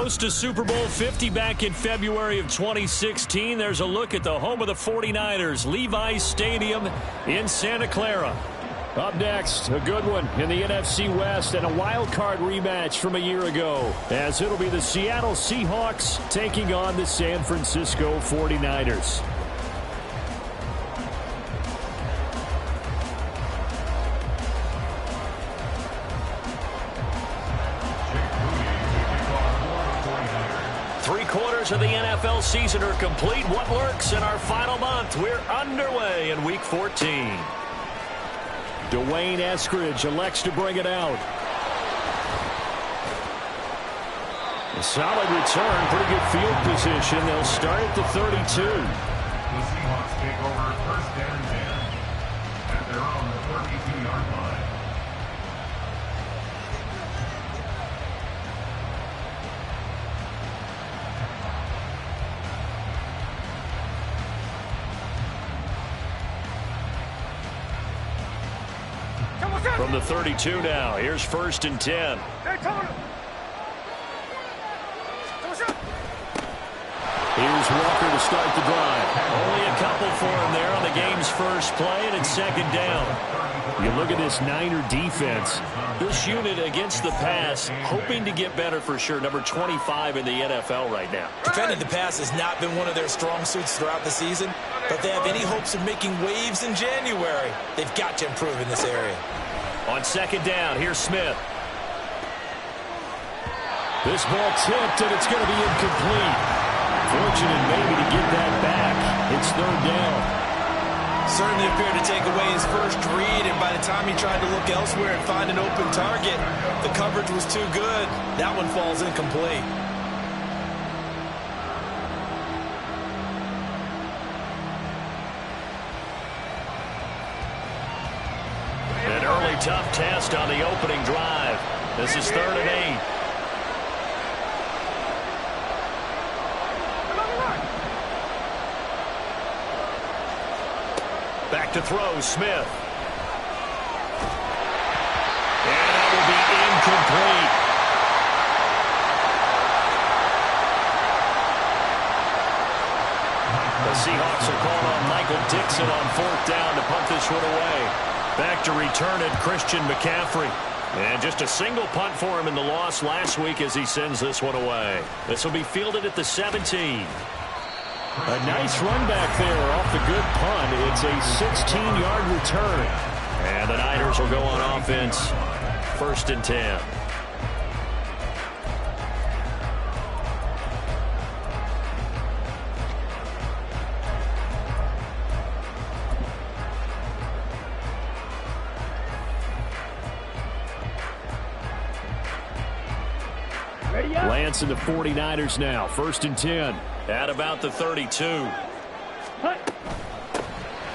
Close to Super Bowl 50 back in February of 2016. There's a look at the home of the 49ers, Levi's Stadium in Santa Clara. Up next, a good one in the NFC West and a wild card rematch from a year ago, as it'll be the Seattle Seahawks taking on the San Francisco 49ers. Of the NFL season are complete. What lurks in our final month? We're underway in Week 14. Dwayne Eskridge elects to bring it out. A solid return, pretty good field position. They'll start at the 32. The Seahawks take over first down and 10 at their own 32-yard line. From the 32 now, here's first and 10. Here's Walker to start the drive. Only a couple for him there on the game's first play, and it's second down. You look at this Niner defense. This unit against the pass, hoping to get better for sure. Number 25 in the NFL right now. Defending the pass has not been one of their strong suits throughout the season, but they have any hopes of making waves in January. They've got to improve in this area. On second down, here's Smith. This ball tipped, and it's going to be incomplete. Fortunate maybe to get that back. It's third down. Certainly appeared to take away his first read, and by the time he tried to look elsewhere and find an open target, the coverage was too good. That one falls incomplete. An early tough test on the opening drive. This is 3rd and 8. Back to throw, Smith. And that will be incomplete. The Seahawks are calling on Michael Dixon on 4th down to punt this one away. Back to return it, Christian McCaffrey. And just a single punt for him in the loss last week as he sends this one away. This will be fielded at the 17. A nice run back there off the good punt. It's a 16-yard return. And the Niners will go on offense. 1st and 10. Lance and the 49ers now. 1st and 10. At about the 32.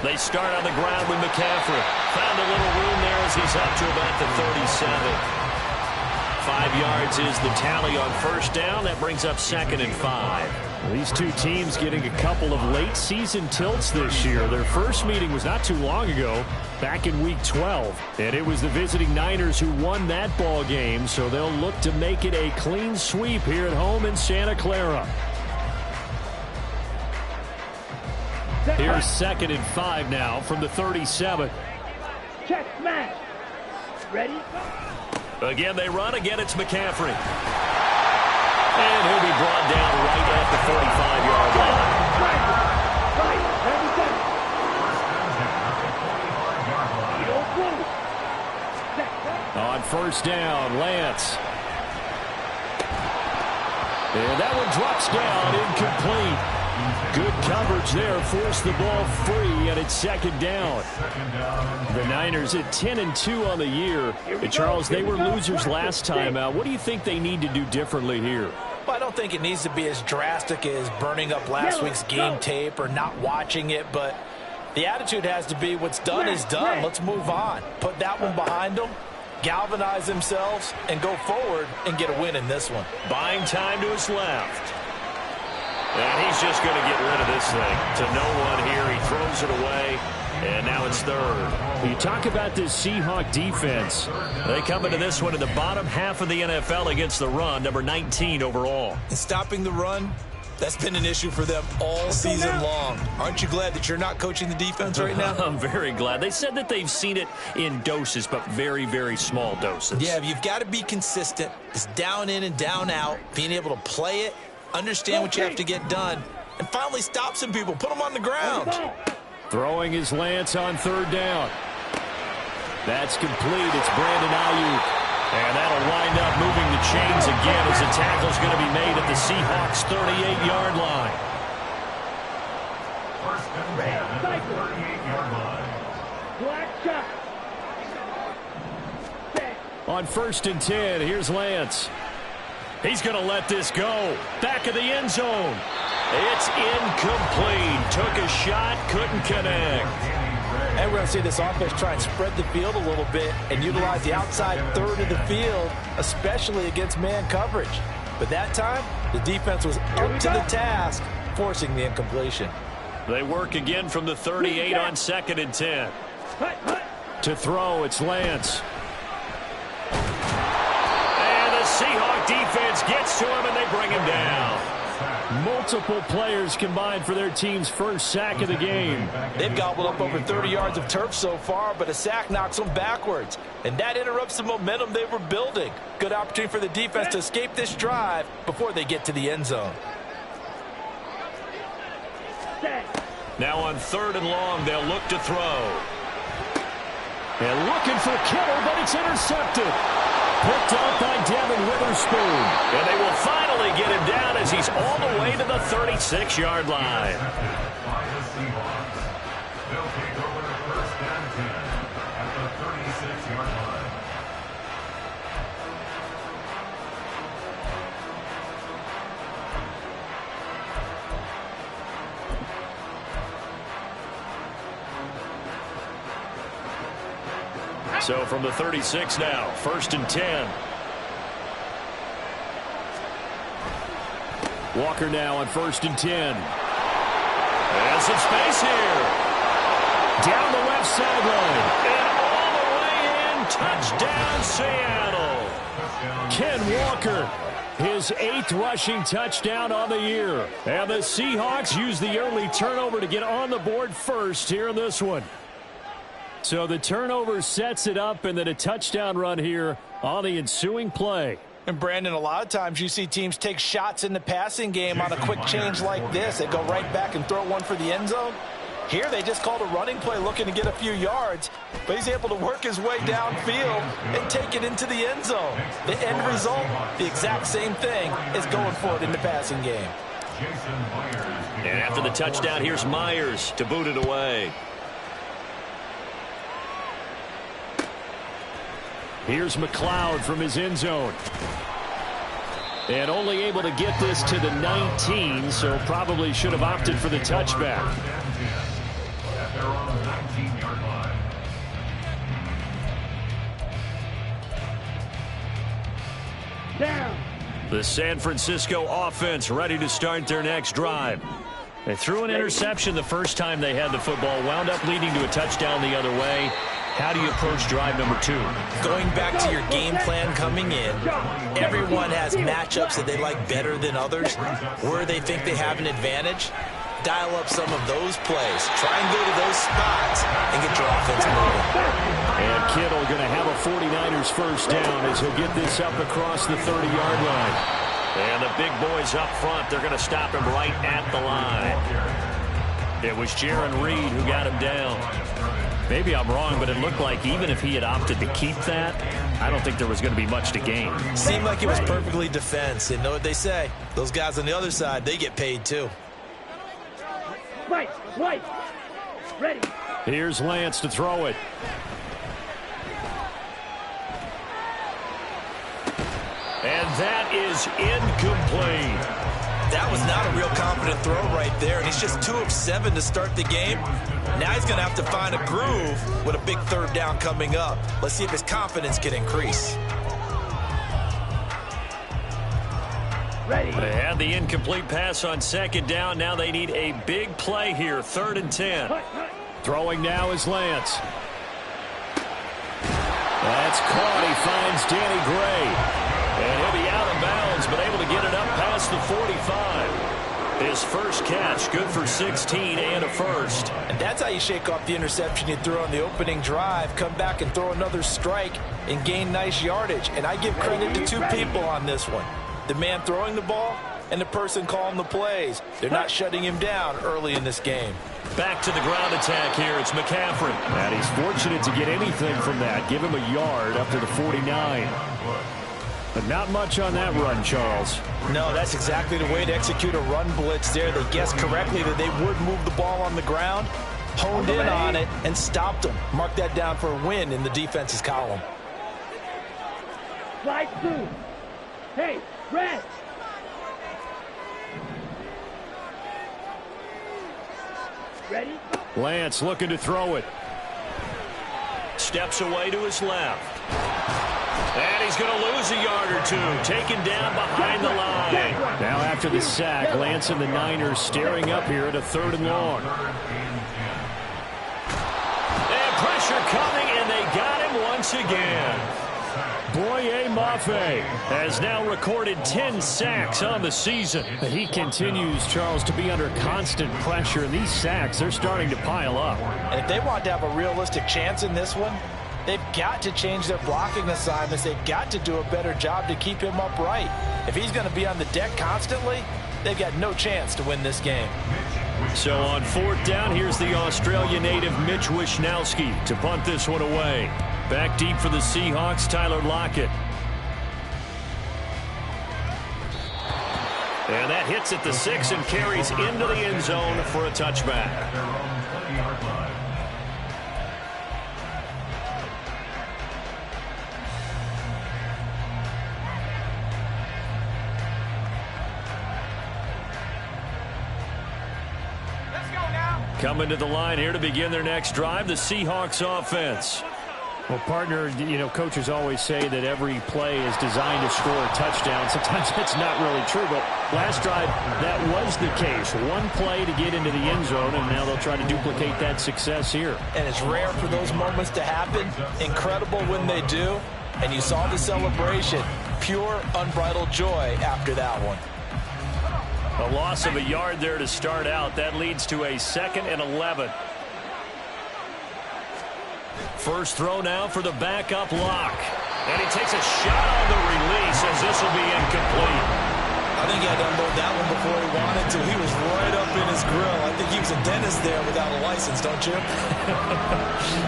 They start on the ground with McCaffrey. Found a little room there as he's up to about the 37. 5 yards is the tally on 1st down. That brings up 2nd and 5. These two teams getting a couple of late season tilts this year. Their first meeting was not too long ago, back in Week 12. And it was the visiting Niners who won that ball game, so they'll look to make it a clean sweep here at home in Santa Clara. Here's 2nd and 5 now from the 37. Check, smash. Ready? Again, they run. Again, it's McCaffrey. And he'll be brought down right at the 45-yard line. On 1st down, Lance. And that one drops down, incomplete. Good coverage there, forced the ball free, and it's 2nd down. The Niners at 10-2 on the year. And Charles, they were losers last time out. What do you think they need to do differently here? Well, I don't think it needs to be as drastic as burning up last week's game tape or not watching it, but the attitude has to be what's done is done. Let's move on. Put that one behind them, galvanize themselves, and go forward and get a win in this one. Buying time to his left. And he's just going to get rid of this thing. To no one here. He throws it away. And now it's third. You talk about this Seahawk defense. They come into this one in the bottom half of the NFL against the run, number 19 overall. And stopping the run, that's been an issue for them all season long. Aren't you glad that you're not coaching the defense right now? I'm very glad. They said that they've seen it in doses, but very, very small doses. Yeah, you've got to be consistent. It's down in and down out, being able to play it, understand what you have to get done, and finally stop some people, put them on the ground. Throwing his Lance on third down. That's complete. It's Brandon Ayuk. And that'll wind up moving the chains again as the tackle's going to be made at the Seahawks' 38-yard line. First and 10 at the 38-yard line. Black shot. Set. On first and 10, here's Lance. He's going to let this go. Back of the end zone. It's incomplete. Took a shot, couldn't connect. And we're going to see this offense try and spread the field a little bit and utilize the outside third of the field, especially against man coverage. But that time, the defense was up to the task, forcing the incompletion. They work again from the 38 on second and 10. To throw, it's Lance. And the Seahawk defense gets to him, and they bring him down. Multiple players combined for their team's first sack of the game. They've gobbled up over 30 yards of turf so far, but a sack knocks them backwards. And that interrupts the momentum they were building. Good opportunity for the defense to escape this drive before they get to the end zone. Now on third and long, they'll look to throw. And looking for Kittle, but it's intercepted. Picked up by Devin Witherspoon. And they will finally get him down as he's all the way to the 36-yard line. By the Seahawks. They'll take over the first and 10 at the 36-yard line. So from the 36 now, first and 10. Walker now on first and 10. And some space here. Down the left sideline. And all the way in, touchdown Seattle. Ken Walker, his 8th rushing touchdown on the year. And the Seahawks use the early turnover to get on the board first here in this one. So the turnover sets it up, and then a touchdown run here on the ensuing play. And Brandon, a lot of times you see teams take shots in the passing game on a quick change like this. They go right back and throw one for the end zone. Here they just called a running play looking to get a few yards, but he's able to work his way downfield and take it into the end zone. The end result, the exact same thing as going for it in the passing game. And after the touchdown, here's Myers to boot it away. Here's McLeod from his end zone. And only able to get this to the 19, so probably should have opted for the touchback. They're on the 19-yard line. Down. The San Francisco offense ready to start their next drive. They threw an interception the first time they had the football, wound up leading to a touchdown the other way. How do you approach drive number 2? Going back to your game plan coming in, everyone has matchups that they like better than others. Where they think they have an advantage, dial up some of those plays. Try and go to those spots and get your offense moving. And Kittle going to have a 49ers first down as he'll get this up across the 30-yard line. And the big boys up front, they're going to stop him right at the line. It was Jaron Reed who got him down. Maybe I'm wrong, but it looked like even if he had opted to keep that, I don't think there was going to be much to gain. Seemed like it was perfectly defense. And know what they say? Those guys on the other side, they get paid too. Right. Ready. Here's Lance to throw it. And that is incomplete. That was not a real confident throw right there, and he's just 2 of 7 to start the game. Now he's going to have to find a groove with a big third down coming up. Let's see if his confidence can increase. Ready. They had the incomplete pass on second down. Now they need a big play here. 3rd and 10. Throwing now is Lance. That's caught. He finds Danny Gray. And he'll be out of bounds, but able to get it up past the 45. His first catch, good for 16 and a first. And that's how you shake off the interception you threw on the opening drive, come back and throw another strike and gain nice yardage. And I give credit to two people on this one. The man throwing the ball and the person calling the plays. They're not shutting him down early in this game. Back to the ground attack here. It's McCaffrey. And he's fortunate to get anything from that. Give him a yard up to the 49. But not much on that run, Charles. No, that's exactly the way to execute a run blitz there. They guessed correctly that they would move the ball on the ground, honed in on it, and stopped them. Mark that down for a win in the defense's column. Slide 2. Hey, red. Ready? Lance looking to throw it. Steps away to his left. And he's going to lose a yard or two. Taken down behind the line. Now after the sack, Lance and the Niners staring up here at a 3rd and long. And pressure coming, and they got him once again. Boye Mafe has now recorded 10 sacks on the season. But he continues, Charles, to be under constant pressure. And these sacks, they're starting to pile up. And if they want to have a realistic chance in this one, they've got to change their blocking assignments. They've got to do a better job to keep him upright. If he's going to be on the deck constantly, they've got no chance to win this game. So on 4th down, here's the Australia native Mitch Wishnowsky to punt this one away. Back deep for the Seahawks, Tyler Lockett. And that hits at the 6 and carries into the end zone for a touchback. Coming to the line here to begin their next drive, the Seahawks offense. Well, partner, you know, coaches always say that every play is designed to score a touchdown. Sometimes that's not really true, but last drive, that was the case. One play to get into the end zone, and now they'll try to duplicate that success here. And it's rare for those moments to happen. Incredible when they do. And you saw the celebration. Pure, unbridled joy after that one. A loss of a yard there to start out. That leads to a 2nd and 11. First throw now for the backup lock. And he takes a shot on the release as this will be incomplete. I think he had to unload that one before he wanted to. He was right up in his grill. I think he was a dentist there without a license, don't you?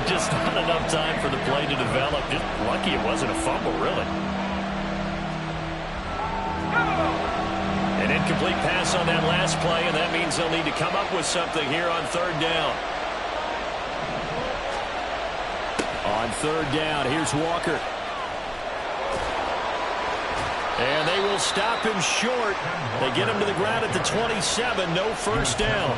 Just not enough time for the play to develop. Just lucky it wasn't a fumble, really. An incomplete pass on that last play, and that means they'll need to come up with something here on 3rd down. On 3rd down, here's Walker. And they will stop him short. They get him to the ground at the 27. No first down.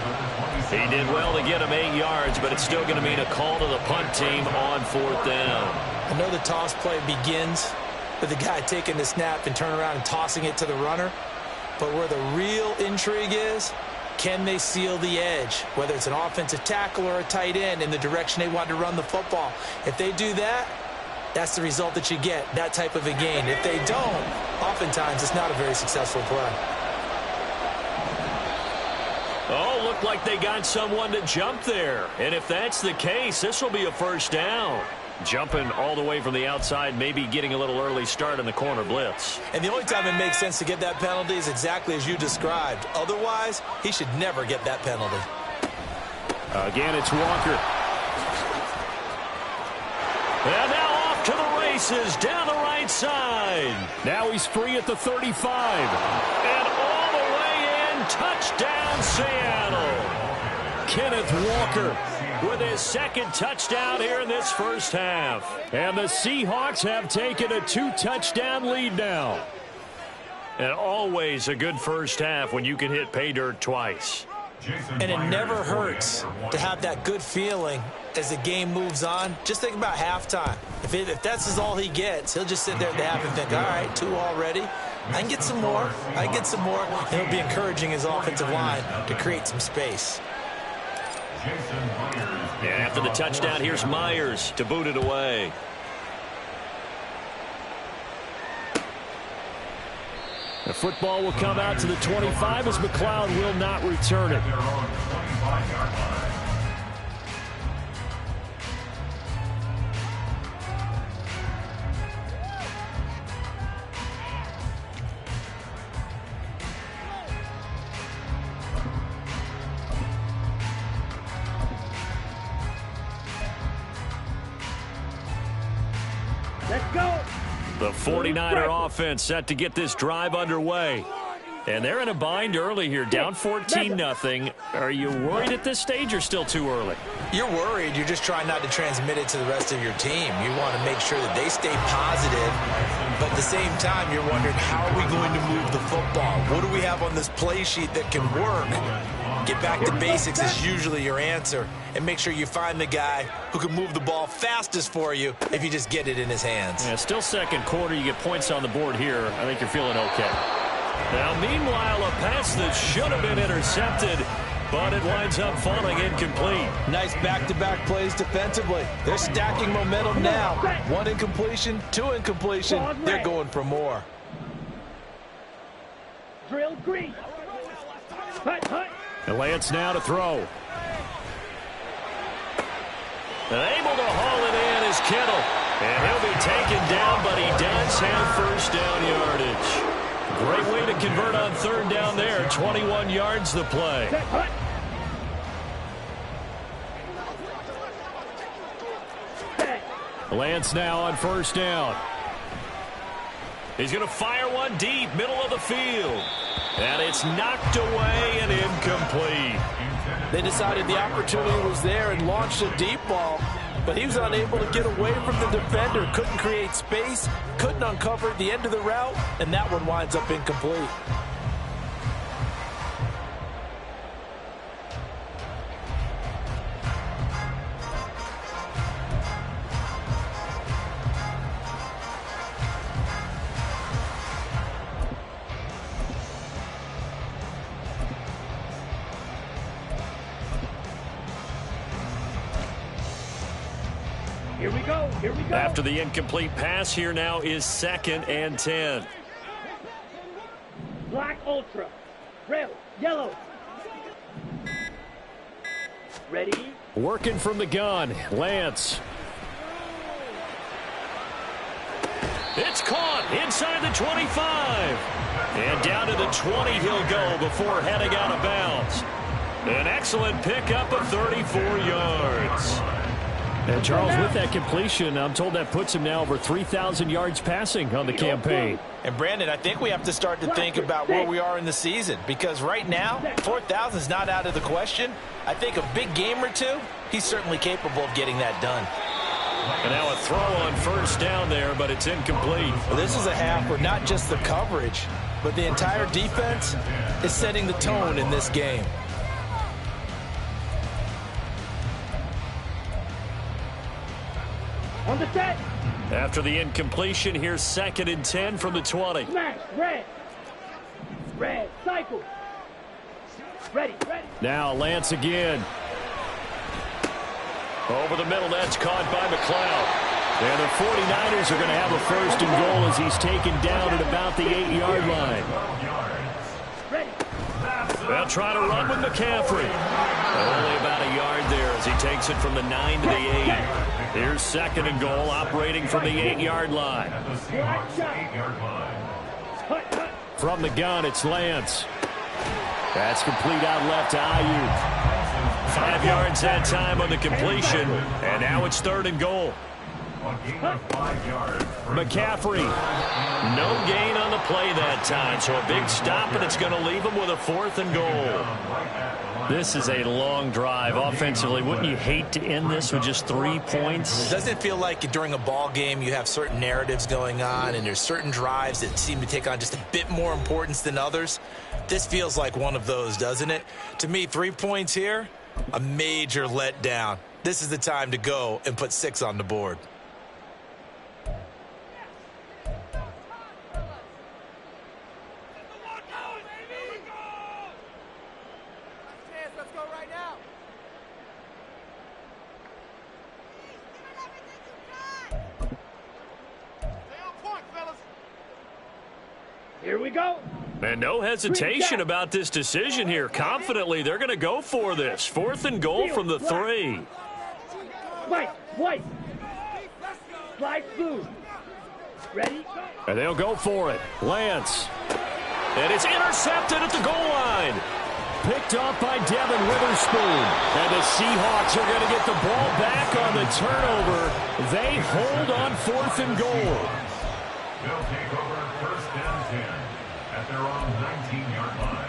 He did well to get him 8 yards, but it's still going to mean a call to the punt team on 4th down. I know the toss play begins with the guy taking the snap and turning around and tossing it to the runner. But where the real intrigue is, can they seal the edge, whether it's an offensive tackle or a tight end, in the direction they want to run the football? If they do that, that's the result that you get, that type of a gain. If they don't, oftentimes it's not a very successful play. Oh, looked like they got someone to jump there. And if that's the case, this will be a first down. Jumping all the way from the outside, maybe getting a little early start in the corner blitz. And the only time it makes sense to get that penalty is exactly as you described. Otherwise, he should never get that penalty. Again, it's Walker. And now off to the races down the right side. Now he's free at the 35. And all the way in, touchdown Seattle. Kenneth Walker with his 2nd touchdown here in this first half. And the Seahawks have taken a 2-touchdown lead now. And always a good first half when you can hit pay dirt twice. And it never hurts to have that good feeling as the game moves on. Just think about halftime. If that's all he gets, he'll just sit there at the half and think, all right, 2 already. I can get some more. It'll be encouraging his offensive line to create some space. And after the touchdown, here's Myers to boot it away. The football will come out to the 25 as McLeod will not return it. Let's go. The 49er offense set to get this drive underway. And they're in a bind early here, down 14-0. Are you worried at this stage or still too early? You're worried. You're just trying not to transmit it to the rest of your team. You want to make sure that they stay positive, but at the same time, you're wondering, how are we going to move the football? What do we have on this play sheet that can work? Get back to basics is usually your answer, and make sure you find the guy who can move the ball fastest for you if you just get it in his hands. Yeah, still second quarter. You get points on the board here. I think you're feeling okay. Now, meanwhile, a pass that should have been intercepted, but it winds up falling incomplete. Nice back-to-back plays defensively. They're stacking momentum now. 1 incompletion, 2 incompletion. They're going for more. Drill green. Hut, hut. And Lance now to throw. And able to haul it in is Kittle. And he'll be taken down, but he does have first down yardage. Great way to convert on third down there. 21 yards the play. Set, hut. Set. Lance now on first down. He's going to fire one deep, middle of the field. And it's knocked away and incomplete. They decided the opportunity was there and launched a deep ball, but he was unable to get away from the defender. Couldn't create space, couldn't uncover the end of the route, and that one winds up incomplete. Here we go. Here we go. After the incomplete pass, here now is 2nd and 10. Black ultra. Red, yellow. Ready? Working from the gun. Lance. It's caught inside the 25. And down to the 20 he'll go before heading out of bounds. An excellent pickup of 34 yards. And Charles, with that completion, I'm told that puts him now over 3,000 yards passing on the campaign. And Brandon, I think we have to start to think about where we are in the season, because right now, 4,000 is not out of the question. I think a big game or two, he's certainly capable of getting that done. And now a throw on first down there, but it's incomplete. Well, this is a half where not just the coverage, but the entire defense is setting the tone in this game. On the set. After the incompletion, here's 2nd and 10 from the 20. Smash. Red. Red. Cycle. Ready. Ready. Now Lance again. Over the middle, that's caught by McLeod. And the 49ers are going to have a first and goal as he's taken down at about the 8-yard line. Ready. They'll try to run with McCaffrey. Only about a yard there as he takes it from the 9 to the 8. Here's 2nd and goal, operating from the 8-yard line. From the gun, it's Lance. That's complete out left to Ayuk. 5 yards that time on the completion, and now it's 3rd and goal. McCaffrey, no gain on the play that time, so a big stop, and it's going to leave him with a 4th and goal. This is a long drive offensively. Wouldn't you hate to end this with just 3 points? Doesn't it feel like during a ball game you have certain narratives going on and there's certain drives that seem to take on just a bit more importance than others? This feels like one of those, doesn't it? To me, 3 points here, a major letdown. This is the time to go and put 6 on the board. Here we go. And no hesitation about this decision here. Confidently, they're going to go for this. 4th and goal from the 3. White, white. Slide smooth. Ready? And they'll go for it. Lance. And it's intercepted at the goal line. Picked off by Devin Witherspoon. And the Seahawks are going to get the ball back on the turnover. They hold on 4th and goal. They'll take over 1st and 10 at their own 19-yard line.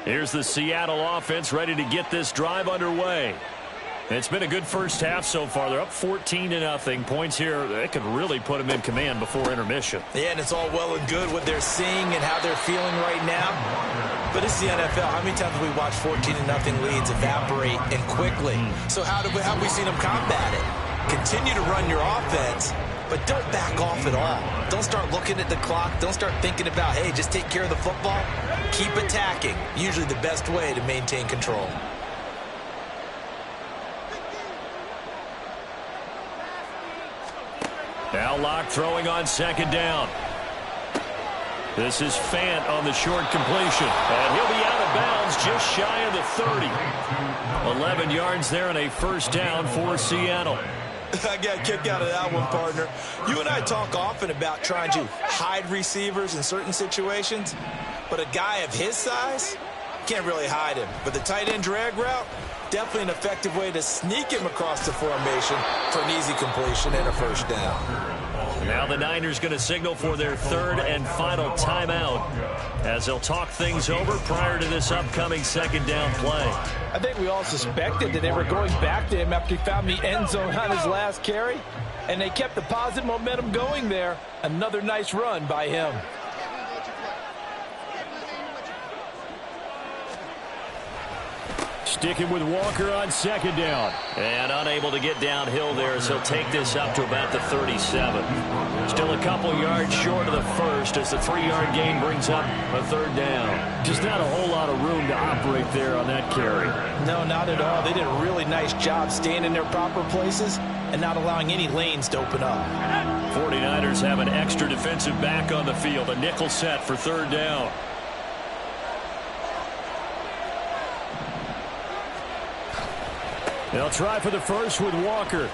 Here's the Seattle offense ready to get this drive underway. It's been a good first half so far. They're up 14-0. Points here, that could really put them in command before intermission. Yeah, and it's all well and good what they're seeing and how they're feeling right now. But it's the NFL. How many times have we watched 14-0 leads evaporate and quickly? So how have we seen them combat it? Continue to run your offense, but don't back off at all. Don't start looking at the clock. Don't start thinking about, hey, just take care of the football. Keep attacking. Usually the best way to maintain control. Now Locke throwing on 2nd down. This is Fant on the short completion. And he'll be out of bounds just shy of the 30. 11 yards there and a 1st down for Seattle. I got a kick out of that one, partner. You and I talk often about trying to hide receivers in certain situations, but a guy of his size, can't really hide him. But the tight end drag route, definitely an effective way to sneak him across the formation for an easy completion and a 1st down. Now the Niners going to signal for their 3rd and final timeout as they'll talk things over prior to this upcoming 2nd down play. I think we all suspected that they were going back to him after he found the end zone on his last carry, and they kept the positive momentum going there. Another nice run by him. Sticking with Walker on 2nd down. And unable to get downhill there as he'll take this up to about the 37. Still a couple yards short of the 1st as the 3-yard gain brings up a 3rd down. Just not a whole lot of room to operate there on that carry. No, not at all. They did a really nice job staying in their proper places and not allowing any lanes to open up. 49ers have an extra defensive back on the field. A nickel set for 3rd down. They'll try for the 1st with Walker.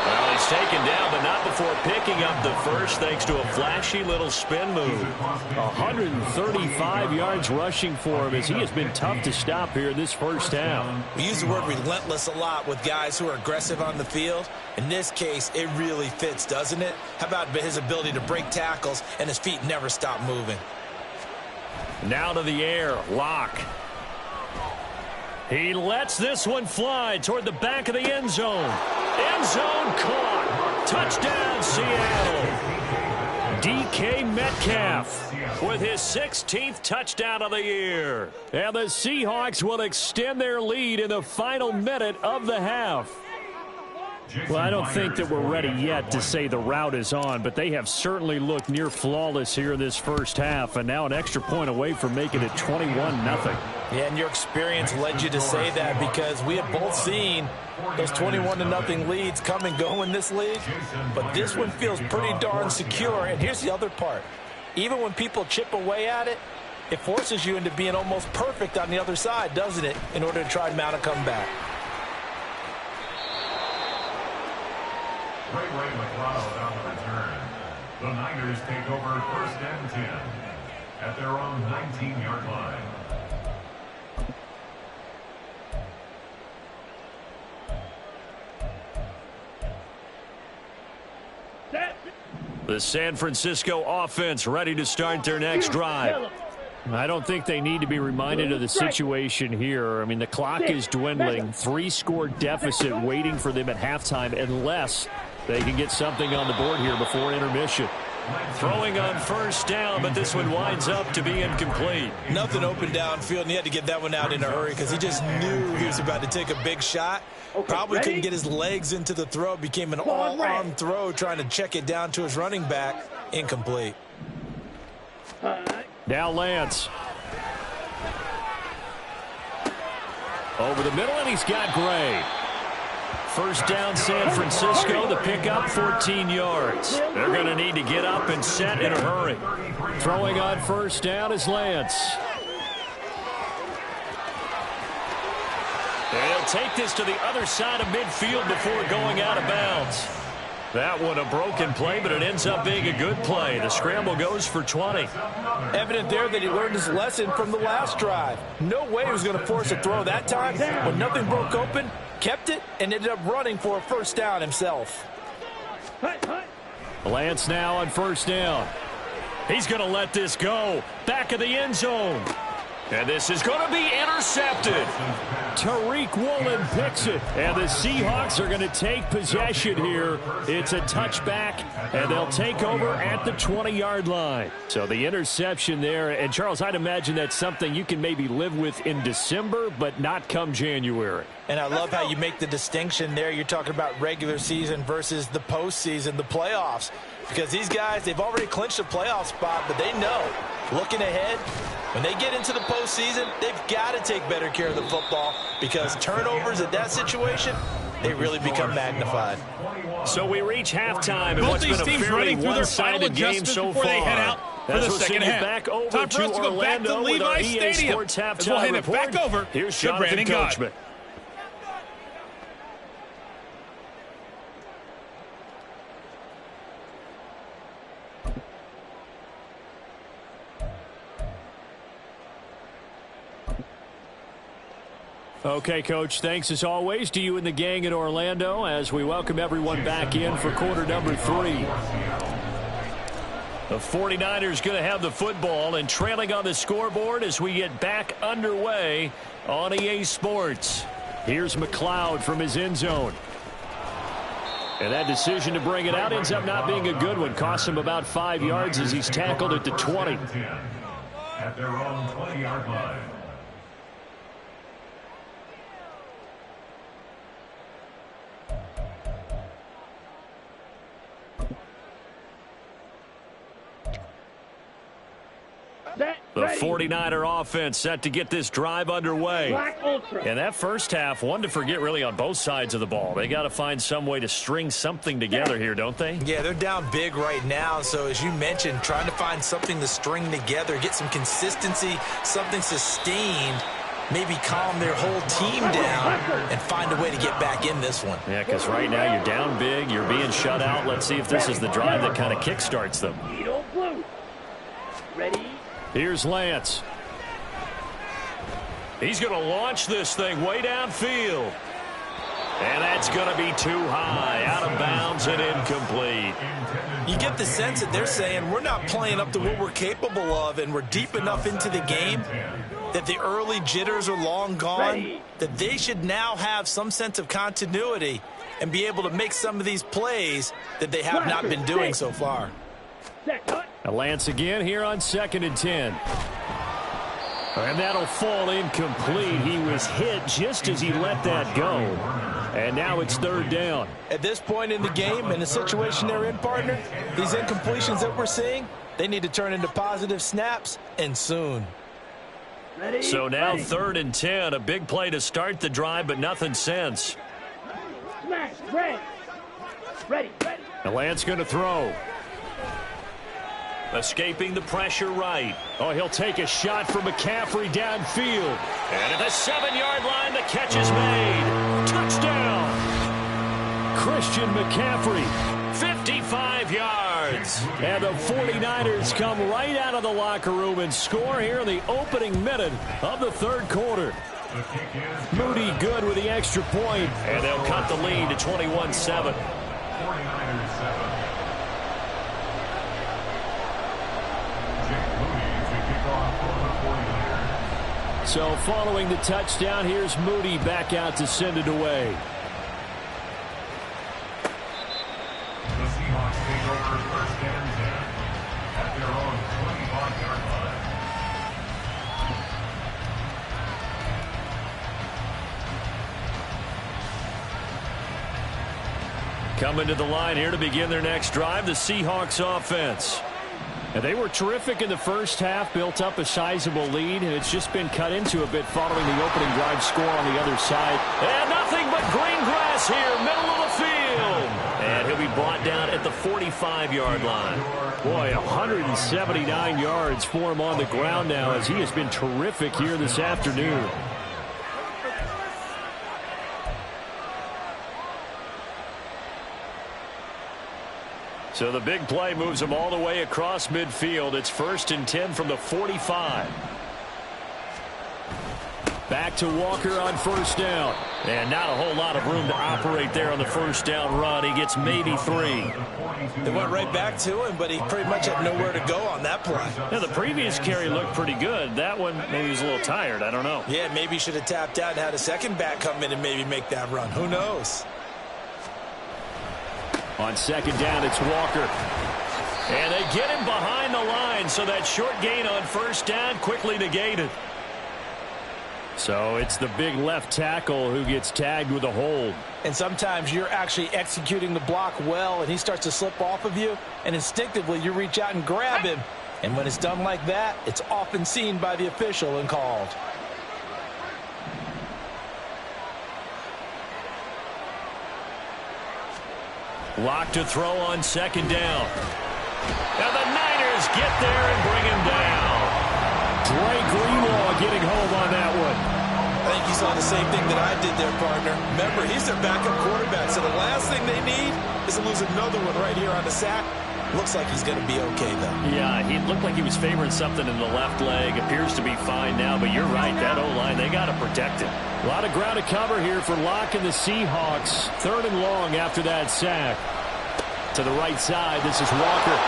Well, he's taken down, but not before picking up the 1st thanks to a flashy little spin move. 135 yards rushing for him as he has been tough to stop here in this first half. We use the word relentless a lot with guys who are aggressive on the field. In this case, it really fits, doesn't it? How about his ability to break tackles and his feet never stop moving? Now to the air, Locke. He lets this one fly toward the back of the end zone. End zone caught. Touchdown, Seattle. DK Metcalf with his 16th touchdown of the year. And the Seahawks will extend their lead in the final minute of the half. Well, I don't think that we're ready yet to say the route is on, but they have certainly looked near flawless here in this first half, and now an extra point away from making it 21-0. Yeah, and your experience led you to say that because we have both seen those 21-0 leads come and go in this league, but this one feels pretty darn secure. And here's the other part. Even when people chip away at it, it forces you into being almost perfect on the other side, doesn't it, in order to try and mount a comeback. Ray McLeod on the return. The Niners take over 1st and 10 at their own 19-yard line. The San Francisco offense ready to start their next drive. I don't think they need to be reminded of the situation here. I mean, the clock is dwindling. 3-score deficit waiting for them at halftime unless they can get something on the board here before intermission. Throwing on 1st down, but this one winds up to be incomplete. Nothing open downfield, and he had to get that one out in a hurry because he just knew he was about to take a big shot. Probably couldn't get his legs into the throw. Became an all-arm throw trying to check it down to his running back. Incomplete. Now Lance. Over the middle, and he's got Gray. First down, San Francisco. The pickup, 14 yards. They're going to need to get up and set in a hurry. Throwing on first down is Lance. They'll take this to the other side of midfield before going out of bounds. That one a broken play, but it ends up being a good play. The scramble goes for 20. Evident there that he learned his lesson from the last drive. No way he was going to force a throw that time. When nothing broke open, kept it, and ended up running for a first down himself. Lance now on first down. He's going to let this go. Back of the end zone. And this is going to be intercepted. Tariq Woolen picks it. And the Seahawks are going to take possession here. It's a touchback, and they'll take over at the 20-yard line. So the interception there. And, Charles, I'd imagine that's something you can maybe live with in December, but not come January. And I love how you make the distinction there. You're talking about regular season versus the postseason, the playoffs. Because these guys, they've already clinched a playoff spot, but they know, looking ahead, when they get into the postseason, they've got to take better care of the football because turnovers in that situation, they really become magnified. So we reach halftime in what's been a fairly one-sided game so far. They head out for the second half. Back over Time for us to go back to Levi Stadium as we'll hand it back over to Brandon Gaudin. Okay, Coach, thanks as always to you and the gang in Orlando as we welcome everyone back in for quarter number 3. The 49ers going to have the football and trailing on the scoreboard as we get back underway on EA Sports. Here's McLeod from his end zone. And that decision to bring it out ends up not being a good one. Costs him about 5 yards as he's tackled at the 20. At their own 20-yard line. The 49er offense set to get this drive underway. And that first half, one to forget really on both sides of the ball. They got to find some way to string something together here, don't they? Yeah, they're down big right now. So as you mentioned, trying to find something to string together, get some consistency, something sustained, maybe calm their whole team down and find a way to get back in this one. Yeah, because right now you're down big, you're being shut out. Let's see if this is the drive that kind of kickstarts them. Ready? Here's Lance. He's going to launch this thing way downfield. And that's going to be too high, out of bounds and incomplete. You get the sense that they're saying we're not playing up to what we're capable of, and we're deep enough into the game that the early jitters are long gone, that they should now have some sense of continuity and be able to make some of these plays that they have not been doing so far. Lance again here on 2nd and 10. And that'll fall incomplete. He was hit just as he let that go. And now it's 3rd down. At this point in the game, in the situation they're in, partner, these incompletions that we're seeing, they need to turn into positive snaps, and soon. So now 3rd and 10, a big play to start the drive, but nothing since. Smash, ready. And Lance going to throw. Escaping the pressure right. Oh, he'll take a shot from McCaffrey downfield. And at the 7-yard line, the catch is made. Touchdown. Christian McCaffrey. 55 yards. And the 49ers come right out of the locker room and score here in the opening minute of the 3rd quarter. Moody good with the extra point. And they'll cut the lead to 21-7. 49ers 7. So following the touchdown, here's Moody back out to send it away. The Seahawks take over 1st and 10 at their own 25-yard line. Coming to the line here to begin their next drive, the Seahawks offense. They were terrific in the first half, built up a sizable lead, and it's just been cut into a bit following the opening drive score on the other side. And nothing but green grass here, middle of the field. And he'll be brought down at the 45-yard line. Boy, 179 yards for him on the ground now, as he has been terrific here this afternoon. So the big play moves him all the way across midfield. It's 1st and 10 from the 45. Back to Walker on 1st down. And not a whole lot of room to operate there on the 1st down run. He gets maybe 3. They went right back to him, but he pretty much had nowhere to go on that play. Yeah, the previous carry looked pretty good. That one, maybe he was a little tired. I don't know. Yeah, maybe he should have tapped out and had a second back come in and maybe make that run. Who knows? On 2nd down, it's Walker. And they get him behind the line, so that short gain on 1st down quickly negated. So it's the big left tackle who gets tagged with a hold. And sometimes you're actually executing the block well, and he starts to slip off of you, and instinctively you reach out and grab him. And when it's done like that, it's often seen by the official and called. Lock to throw on 2nd down. And the Niners get there and bring him down. Dre Greenlaw getting home on that one. I think you saw the same thing that I did there, partner. Remember, he's their backup quarterback, so the last thing they need is to lose another one right here on the sack. Looks like he's going to be okay, though. Yeah, he looked like he was favoring something in the left leg. Appears to be fine now, but you're right. That O-line, they got to protect him. A lot of ground to cover here for Locke and the Seahawks. 3rd and long after that sack. To the right side, this is Walker.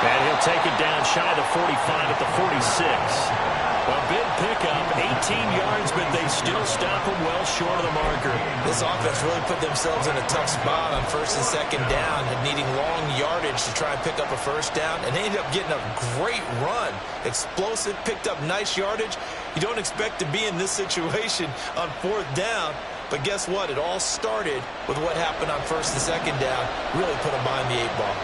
And he'll take it down shy of the 45 at the 46. A big pickup, 18 yards, but they still stop him well short of the marker. This offense really put themselves in a tough spot on 1st and 2nd down, and needing long yardage to try and pick up a 1st down, and they ended up getting a great run. Explosive, picked up nice yardage. You don't expect to be in this situation on 4th down, but guess what? It all started with what happened on 1st and 2nd down. Really put them behind the 8 ball.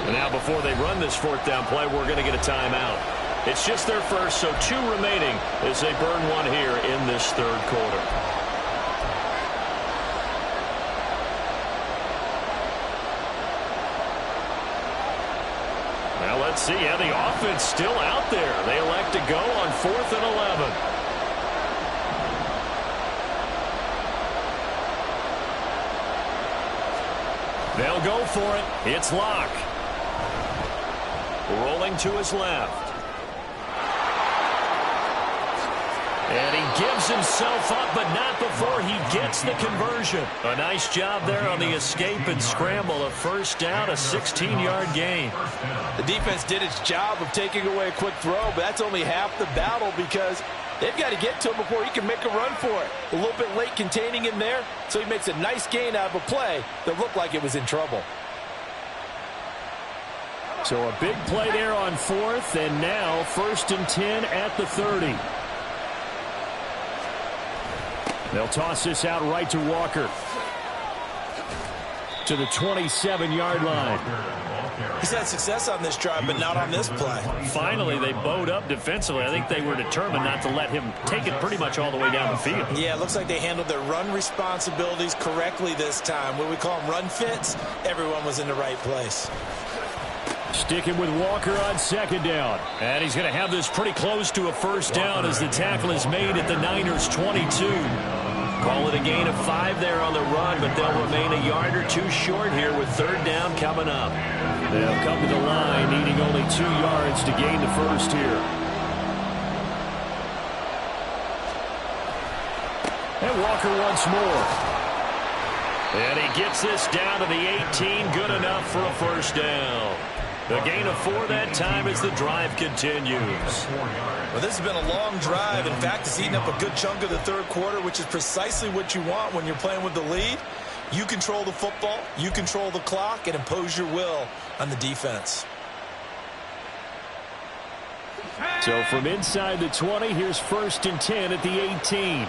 And now before they run this 4th down play, we're going to get a timeout. It's just their first, so 2 remaining as they burn one here in this 3rd quarter. Well, let's see. Yeah, the offense still out there. They elect to go on 4th and 11. They'll go for it. It's Locke. Rolling to his left. And he gives himself up, but not before he gets the conversion. A nice job there on the escape and scramble. A 1st down, a 16-yard gain. The defense did its job of taking away a quick throw, but that's only half the battle because they've got to get to him before he can make a run for it. A little bit late containing him there, so he makes a nice gain out of a play that looked like it was in trouble. So a big play there on 4th, and now 1st and 10 at the 30. They'll toss this out right to Walker. To the 27-yard line. He's had success on this drive, but not on this play. Finally, they bowed up defensively. I think they were determined not to let him take it pretty much all the way down the field. Yeah, it looks like they handled their run responsibilities correctly this time. What we call them run fits, everyone was in the right place. Sticking with Walker on 2nd down. And he's going to have this pretty close to a 1st down as the tackle is made at the Niners' 22. Call it a gain of 5 there on the run, but they'll remain a yard or 2 short here with 3rd down coming up. They'll come to the line, needing only 2 yards to gain the 1st here. And Walker once more. And he gets this down to the 18, good enough for a 1st down. The gain of 4 that time as the drive continues. Well, this has been a long drive. In fact, it's eaten up a good chunk of the 3rd quarter, which is precisely what you want when you're playing with the lead. You control the football, you control the clock, and impose your will on the defense. So from inside the 20, here's 1st and 10 at the 18.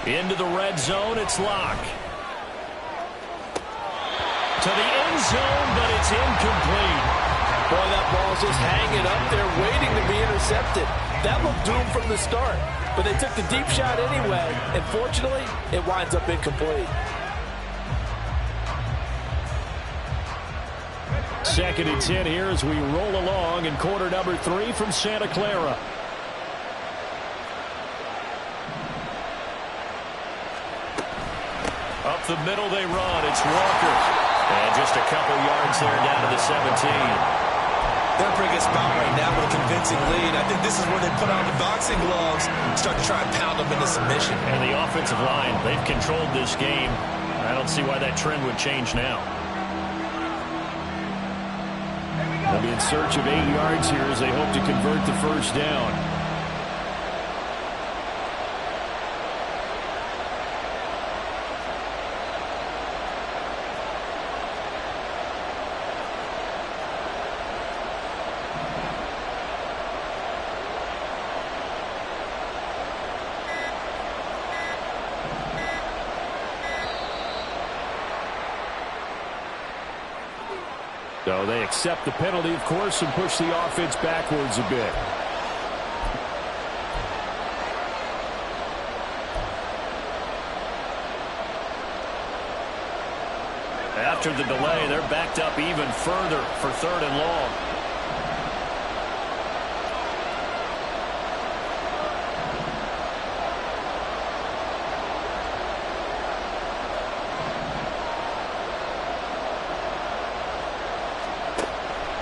Into the red zone, it's Locke. To the end zone, but it's incomplete. Boy, that ball's just hanging up there waiting to be intercepted. That looked doomed from the start, but they took the deep shot anyway, and fortunately, it winds up incomplete. Second and 10 here as we roll along in quarter number 3 from Santa Clara. Up the middle they run. It's Walker. And just a couple yards there down to the 17. They're in a pretty good spot right now with a convincing lead. I think this is where they put on the boxing gloves and start to try and pound them into submission. And the offensive line, they've controlled this game. I don't see why that trend would change now. They'll be in search of 8 yards here as they hope to convert the first down. So they accept the penalty, of course, and push the offense backwards a bit. After the delay, they're backed up even further for 3rd and long.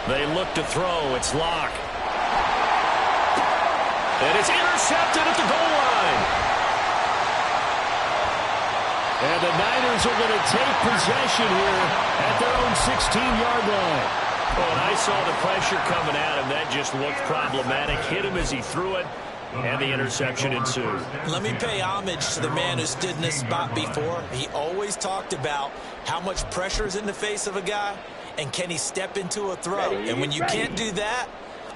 They look to throw. It's Locke. And it's intercepted at the goal line. And the Niners are going to take possession here at their own 16-yard line. Well, and I saw the pressure coming at him. That just looked problematic. Hit him as he threw it, and the interception ensued. Let me pay homage to the man who stood in this spot before. He always talked about how much pressure is in the face of a guy, and can he step into a throw? And when you can't do that,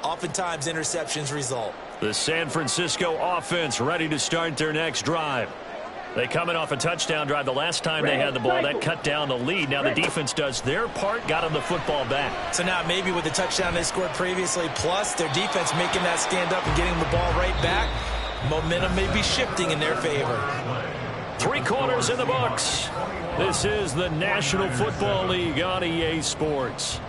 oftentimes interceptions result. The San Francisco offense ready to start their next drive. They come in off a touchdown drive the last time they had the ball. That cut down the lead. Now the defense does their part, got them the football back. So now maybe with the touchdown they scored previously, plus their defense making that stand up and getting the ball right back, momentum may be shifting in their favor. 3 quarters in the books. This is the National Football League on EA Sports.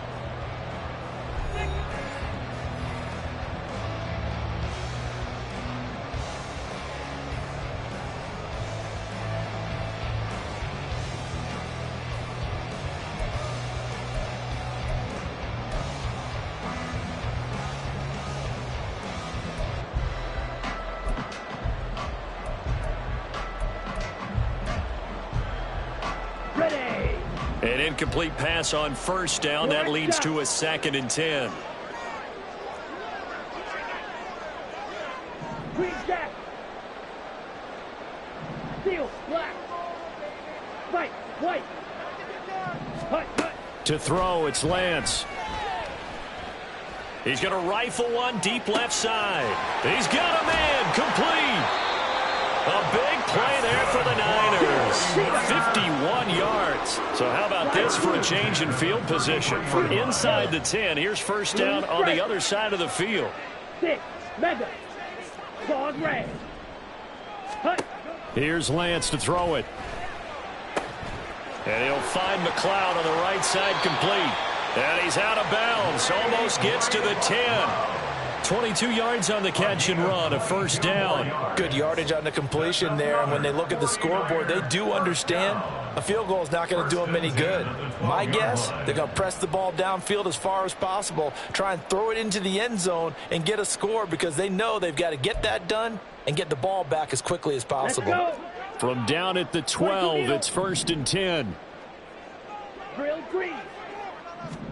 An incomplete pass on first down. That leads to a 2nd and 10. Green jack. Steel, black. White, white. Hut, hut. To throw, it's Lance. He's going to rifle one deep left side. He's got a man. Complete. A big play there for the Niners. 51 yards. So how about this for a change in field position? From inside the 10, here's first down on the other side of the field. 6, mega. Claws red. Hut. Here's Lance to throw it. And he'll find McLeod on the right side, complete. And he's out of bounds. Almost gets to the 10. 22 yards on the catch and run, a first down. Good yardage on the completion there, and when they look at the scoreboard, they do understand a field goal is not going to do them any good. My guess, they're going to press the ball downfield as far as possible, try and throw it into the end zone and get a score because they know they've got to get that done and get the ball back as quickly as possible. From down at the 12, it's 1st and 10. Drill green.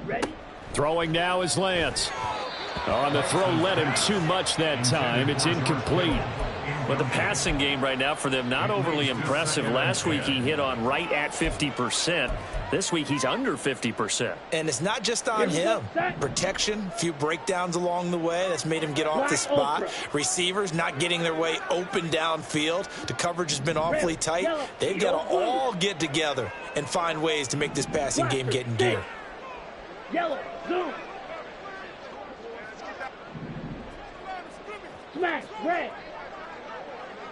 Ready? Throwing now is Lance. On the throw, led him too much that time. It's incomplete. But the passing game right now for them, not overly impressive. Last week he hit on right at 50%. This week he's under 50%. And it's not just on him. Protection, a few breakdowns along the way. That's made him get off the spot. Receivers not getting their way open downfield. The coverage has been awfully tight. They've got to all get together and find ways to make this passing game get in gear. Yellow, zoom. Smash, red.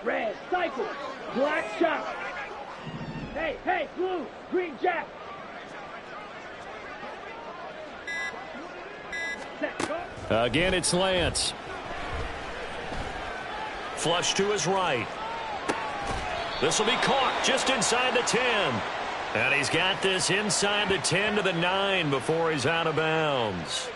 Red, cycle. Black shot. Hey, hey, blue, green jack. Again, it's Lance. Flush to his right. This will be caught just inside the 10. And he's got this inside the 10 to the 9 before he's out of bounds.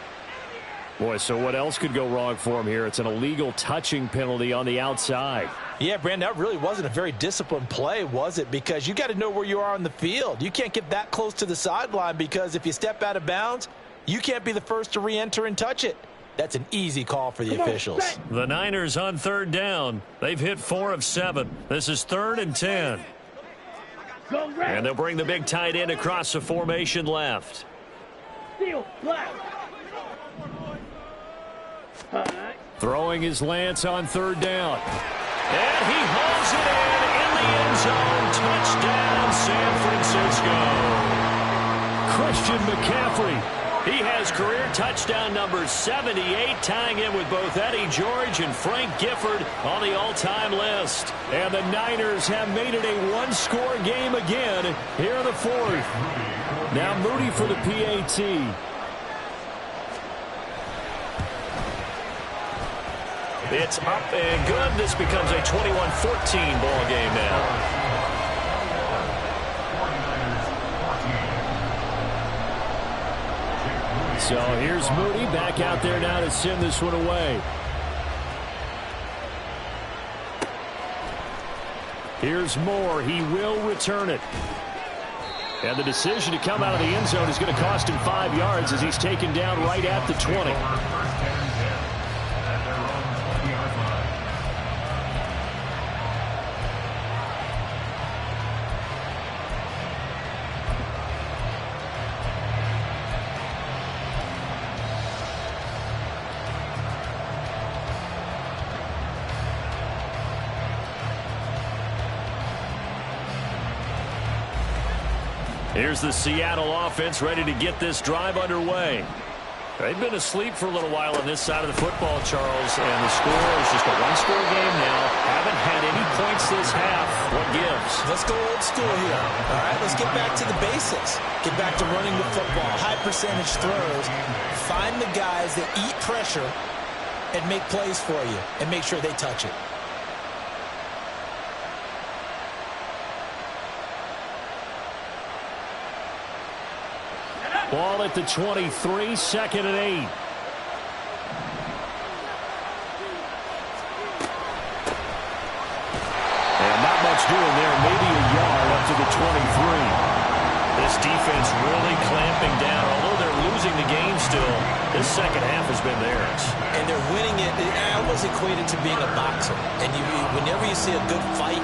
Boy, so what else could go wrong for him here? It's an illegal touching penalty on the outside. Yeah, Brandon, that really wasn't a very disciplined play, was it? Because you got to know where you are on the field. You can't get that close to the sideline because if you step out of bounds, you can't be the first to re-enter and touch it. That's an easy call for the officials. The Niners on third down. They've hit 4 of 7. This is 3rd and 10. And they'll bring the big tight end across the formation left. Steel, black. Throwing his Lance on third down. And he hauls it in the end zone. Touchdown, San Francisco. Christian McCaffrey. He has career touchdown number 78, tying in with both Eddie George and Frank Gifford on the all-time list. And the Niners have made it a one-score game again here in the 4th. Now Moody for the PAT. It's up and good. This becomes a 21-14 ball game now. So here's Moody back out there now to send this one away. Here's Moore. He will return it. And the decision to come out of the end zone is going to cost him 5 yards as he's taken down right at the 20. Here's the Seattle offense ready to get this drive underway. They've been asleep for a little while on this side of the football, Charles, and the score is just a one-score game now. Haven't had any points this half. What gives? Let's go old school here. All right, let's get back to the basics. Get back to running the football, high percentage throws. Find the guys that eat pressure and make plays for you and make sure they touch it. Ball at the 23, 2nd and 8. And not much doing there, maybe a yard up to the 23. This defense really clamping down. Although they're losing the game still, this second half has been theirs. And they're winning it. I almost equate it to being a boxer. And whenever you see a good fight,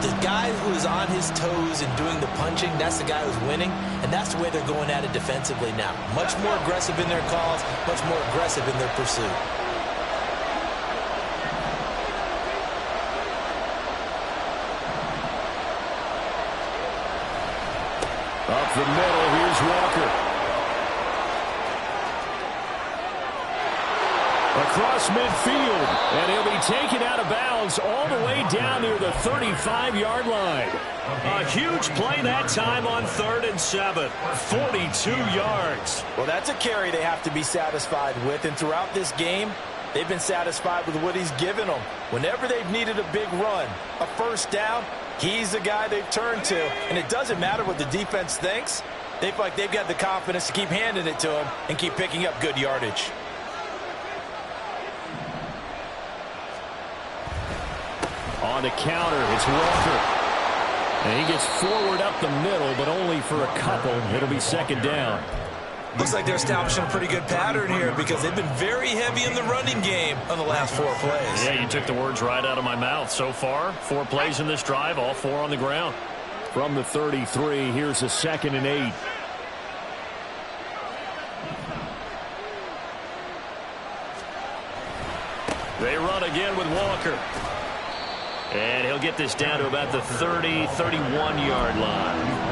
the guy who is on his toes and doing the punching, that's the guy who's winning, and that's the way they're going at it defensively now. Much more aggressive in their calls, much more aggressive in their pursuit. Up the middle, here's Walker. Across midfield, and he'll be taken out of bounds all the way down near the 35-yard line. A huge play that time on 3rd and 7. 42 yards. Well, that's a carry they have to be satisfied with, and throughout this game, they've been satisfied with what he's given them. Whenever they've needed a big run, a first down, he's the guy they've turned to, and it doesn't matter what the defense thinks. They feel like they've got the confidence to keep handing it to him and keep picking up good yardage. On the counter, it's Walker. And he gets forward up the middle, but only for a couple. It'll be 2nd down. Looks like they're establishing a pretty good pattern here because they've been very heavy in the running game on the last 4 plays. Yeah, you took the words right out of my mouth. So far, 4 plays in this drive, all 4 on the ground. From the 33, here's a 2nd and 8. They run again with Walker. And he'll get this down to about the 30, 31-yard line.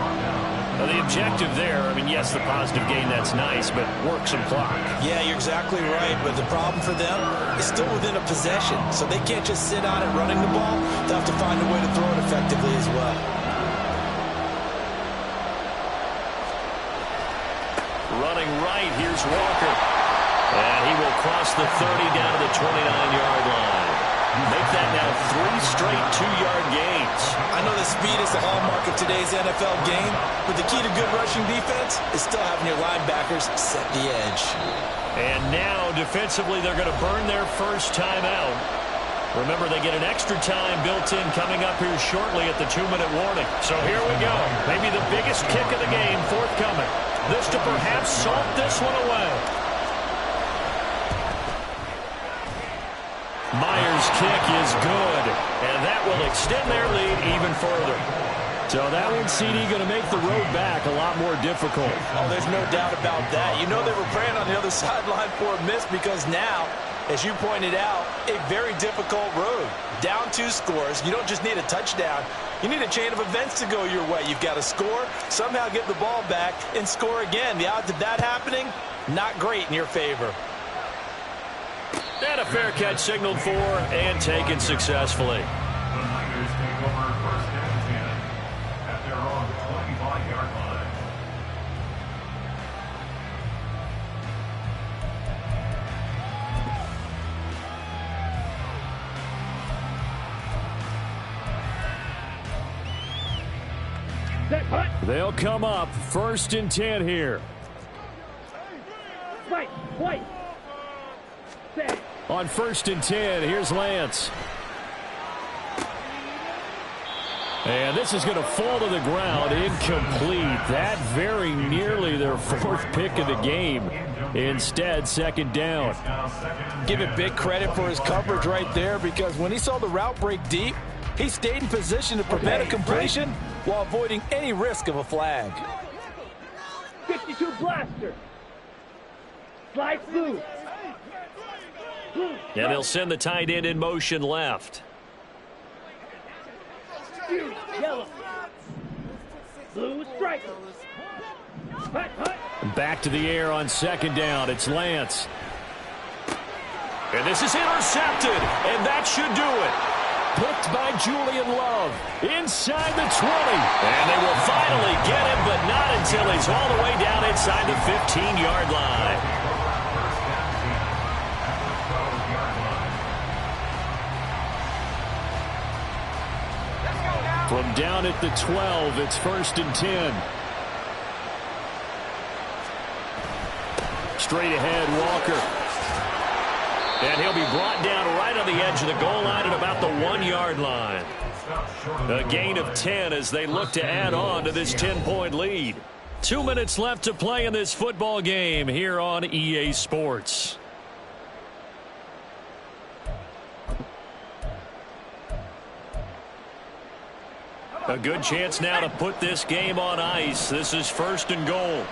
Now, the objective there, I mean, yes, the positive gain, that's nice, but work some clock. Yeah, you're exactly right, but the problem for them is still within a possession, so they can't just sit on it running the ball. They'll have to find a way to throw it effectively as well. Running right, here's Walker. And he will cross the 30 down to the 29-yard line. Make that now 3 straight 2-yard gains. I know that speed is the hallmark of today's NFL game, but the key to good rushing defense is still having your linebackers set the edge. And now, defensively, they're going to burn their first time out. Remember, they get an extra time built in coming up here shortly at the 2-minute warning. So here we go. Maybe the biggest kick of the game forthcoming. This to perhaps salt this one away. Myers' kick is good, and that will extend their lead even further. So that one, CD, going to make the road back a lot more difficult. Oh, there's no doubt about that. You know they were praying on the other sideline for a miss because now, as you pointed out, a very difficult road. Down 2 scores. You don't just need a touchdown. You need a chain of events to go your way. You've got to score, somehow get the ball back, and score again. The odds of that happening, not great in your favor. And a fair catch signaled for and taken successfully. The Niners take over 1st and 10 at their own 25-yard line. They'll come up 1st and 10 here. Right, white. Set. On 1st and 10, here's Lance. And this is going to fall to the ground, incomplete. That very nearly their 4th pick of the game. Instead, 2nd down. Give it big credit for his coverage right there because when he saw the route break deep, he stayed in position to prevent a completion while avoiding any risk of a flag. 52 blaster. Slide blue. And they'll send the tight end in motion left. Yellow. Blue striker. Hut, hut. Back to the air on 2nd down. It's Lance. And this is intercepted, and that should do it. Picked by Julian Love. Inside the 20. And they will finally get him, but not until he's all the way down inside the 15-yard line. From down at the 12, it's 1st and 10. Straight ahead, Walker. And he'll be brought down right on the edge of the goal line at about the 1-yard line. A gain of 10 as they look to add on to this 10-point lead. 2 minutes left to play in this football game here on EA Sports. A good chance now to put this game on ice. This is 1st and goal.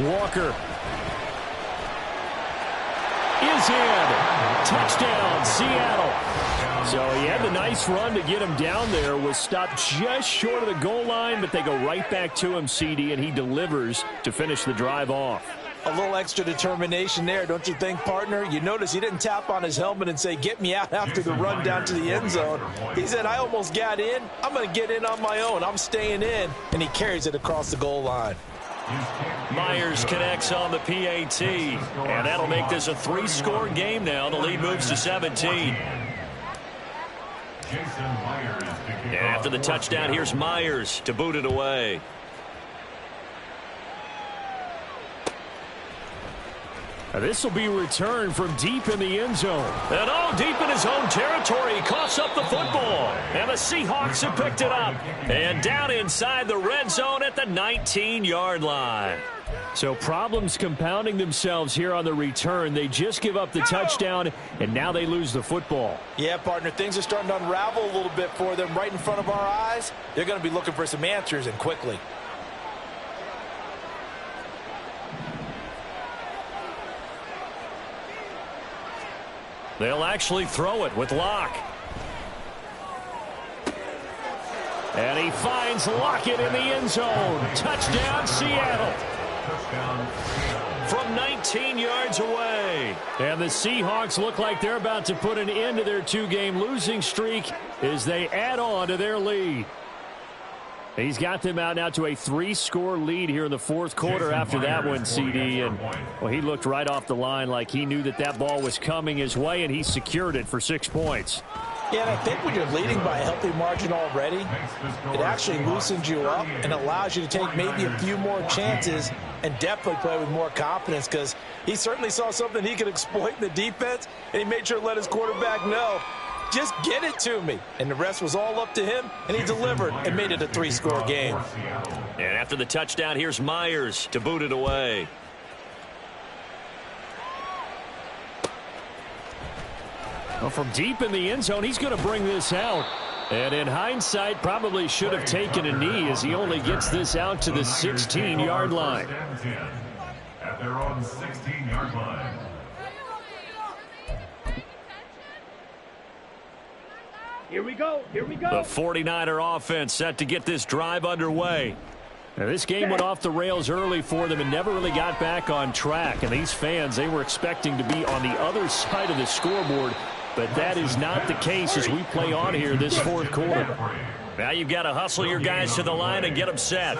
Walker is in. Touchdown, Seattle. So he had the nice run to get him down there. Was stopped just short of the goal line, but they go right back to him, CD, and he delivers to finish the drive off. A little extra determination there, don't you think, partner? You notice he didn't tap on his helmet and say, get me out after the run down to the end zone. He said, I almost got in. I'm going to get in on my own. I'm staying in. And he carries it across the goal line. Myers connects on the PAT. And that'll make this a 3-score game now. The lead moves to 17. And after the touchdown, here's Myers to boot it away. This will be returned from deep in the end zone. And all deep in his own territory, he coughs up the football. And the Seahawks have picked it up. And down inside the red zone at the 19-yard line. So problems compounding themselves here on the return. They just give up the touchdown, and now they lose the football. Yeah, partner, things are starting to unravel a little bit for them right in front of our eyes. They're going to be looking for some answers, and quickly. They'll actually throw it with Locke. And he finds Lockett in the end zone. Touchdown, Seattle. From 19 yards away. And the Seahawks look like they're about to put an end to their two-game losing streak as they add on to their lead. He's got them out now to a 3-score lead here in the fourth quarter after that one, CD. And, well, he looked right off the line like he knew that that ball was coming his way, and he secured it for 6 points. Yeah, and I think when you're leading by a healthy margin already, it actually loosens you up and allows you to take maybe a few more chances and definitely play with more confidence, because he certainly saw something he could exploit in the defense, and he made sure to let his quarterback know, just get it to me. And the rest was all up to him, and he delivered and made it a 3-score game. And after the touchdown, here's Myers to boot it away. Well, from deep in the end zone, he's going to bring this out. And in hindsight, probably should have taken a knee as he only gets this out to the 16-yard line. At their own 16-yard line. Here we go. Here we go. The 49er offense set to get this drive underway. Now, this game went off the rails early for them and never really got back on track. And these fans, they were expecting to be on the other side of the scoreboard. But that is not the case as we play on here this fourth quarter. Now you've got to hustle your guys to the line and get them set.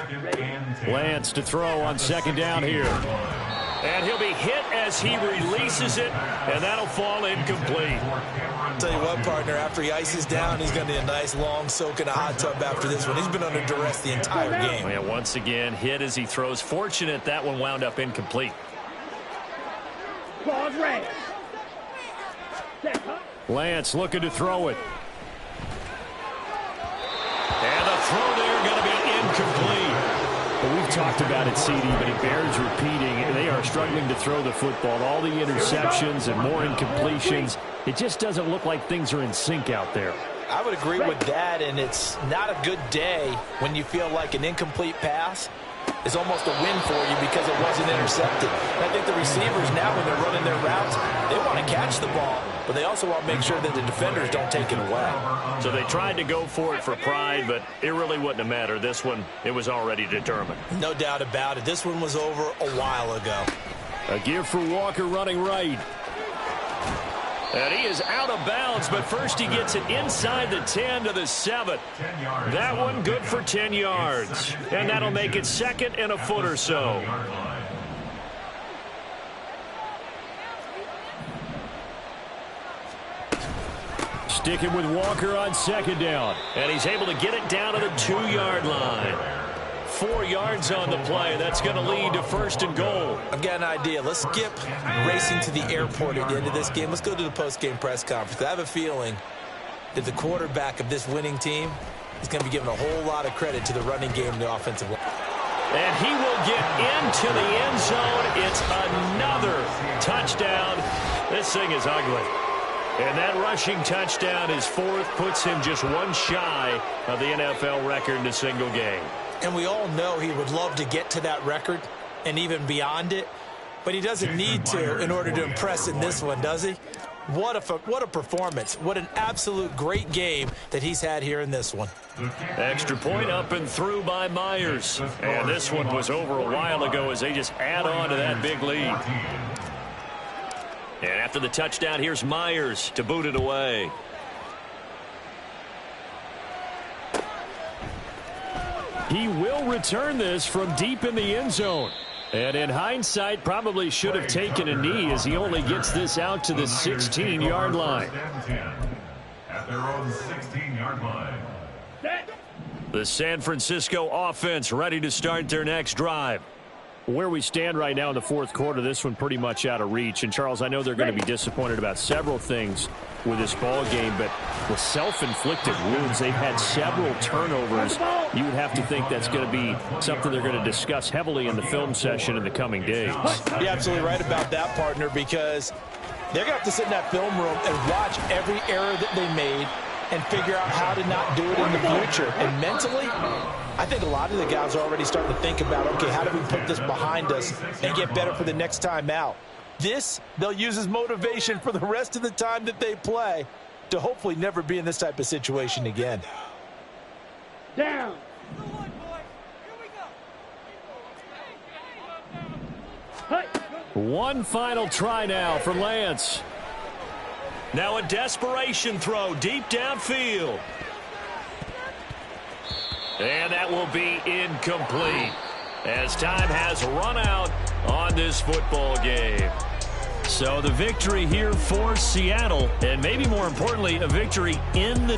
Lance to throw on second down here. And he'll be hit as he releases it, and that'll fall incomplete. I'll tell you what, partner, after he ices down, he's going to need a nice long soak in a hot tub after this one. He's been under duress the entire game. Yeah, once again, hit as he throws. Fortunate that one wound up incomplete. Claws red. Lance looking to throw it. And the throw there going to be incomplete. Well, we've talked about it, CD, but it bears repeating. They are struggling to throw the football. All the interceptions and more incompletions. It just doesn't look like things are in sync out there. I would agree with that, and it's not a good day when you feel like an incomplete pass is almost a win for you because it wasn't intercepted. And I think the receivers now, when they're running their routes, they want to catch the ball, but they also want to make sure that the defenders don't take it away. So they tried to go for it for pride, but it really wouldn't have mattered. This one, it was already determined. No doubt about it. This one was over a while ago. A give for Walker running right. And he is out of bounds, but first he gets it inside the 10 to the 7. That one good for 10 yards. And that'll make it second and a foot or so. Sticking with Walker on second down. And he's able to get it down to the 2-yard line. 4 yards on the play. That's going to lead to first and goal. I've got an idea. Let's skip racing to the airport at the end of this game. Let's go to the post-game press conference. I have a feeling that the quarterback of this winning team is going to be given a whole lot of credit to the running game and the offensive line. And he will get into the end zone. It's another touchdown. This thing is ugly. And that rushing touchdown, his fourth, puts him just one shy of the NFL record in a single game. And we all know he would love to get to that record and even beyond it, but he doesn't need to in order to impress in this one, does he? What a performance. What an absolute great game that he's had here in this one. Extra point up and through by Myers. And this one was over a while ago as they just add on to that big lead. And after the touchdown, here's Myers to boot it away. He will return this from deep in the end zone. And in hindsight, probably should have taken a knee as he only gets this out to the 16-yard line. At their own 16-yard line. The San Francisco offense ready to start their next drive. Where we stand right now in the fourth quarter, this one pretty much out of reach. And, Charles, I know they're going to be disappointed about several things with this ball game, but the self-inflicted wounds, they've had several turnovers. You would have to think that's going to be something they're going to discuss heavily in the film session in the coming days. You're absolutely right about that, partner, because they're going to have to sit in that film room and watch every error that they made and figure out how to not do it in the future. And mentally, I think a lot of the guys are already starting to think about, okay, how do we put this behind us and get better for the next time out? This, they'll use as motivation for the rest of the time that they play to hopefully never be in this type of situation again. Down. One final try now for Lance. Now a desperation throw deep downfield. And that will be incomplete as time has run out on this football game. So the victory here for Seattle, and maybe more importantly, a victory in the